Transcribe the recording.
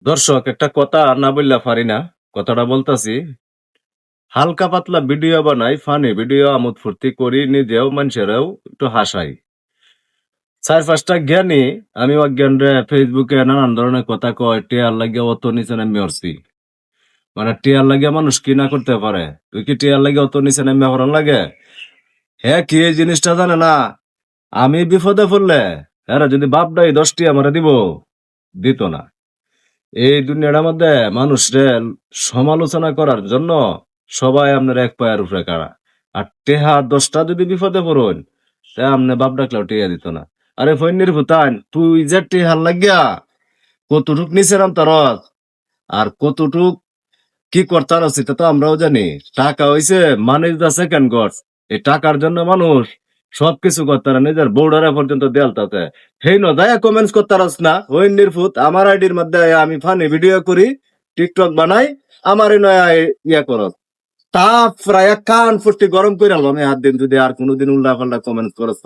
দর্শক, একটা কথা না বললে পারি না। কথাটা বলতাছি, হালকা পাতলা ভিডিও বানাই, ফানি ভিডিও, আমোদ ফুর্তি করি, নিজেও মানুষেরাও একটু হাসাই। চার পাঁচটা জ্ঞানী আমি অজ্ঞান রে ফেসবুকে নানান ধরনের কথা কয়, টিয়ার লাগে অত নিচে নেমে উঠছি। মানে টিয়ার লাগে মানুষ কি না করতে পারে, তুই কি টিয়ার লাগে অত নিচে নেমে হরণ লাগে? হ্যাঁ, কি এই জিনিসটা জানে না? আমি বিপদে পড়লে হ্যাঁ যদি বাপডাই 10টি আমারে দিব, দিত না। এই দুনিয়াটার মধ্যে মানুষরে সমালোচনা করার জন্য সবাই আপনার এক পায়ের উপরে কাড়া। আর টেহা 10টা যদি বিপদে পড়ুন, তা আপনি বাপ ডাকলেও টেহা দিত না। আরে ফৈন্যের ভুতান, তুই যে টেহার লাগিয়া কতটুক নিচে নামতারস আর কতটুক কি করতারস, এটা তো আমরাও জানি। টাকা হইছে মানি দা সেকেন্ড গডস। এই টাকার জন্য মানুষ সবকিছু করতারা, নিজের বউডারা পর্যন্ত দেয়ালতাছে। হেই ন দয়া কমেন্টস করতারস না, ওই নির্ফুত আমার আইডির মধ্যে আইয়া আমি ফানি ভিডিও করি, টিকটক বানাই, আমার নয়া ইয়া করস। তা প্রায় কান ফুটি গরম করে আমি হাত দিন যদি আর কোনোদিন উল্টা পাল্টা কমেন্টস করস।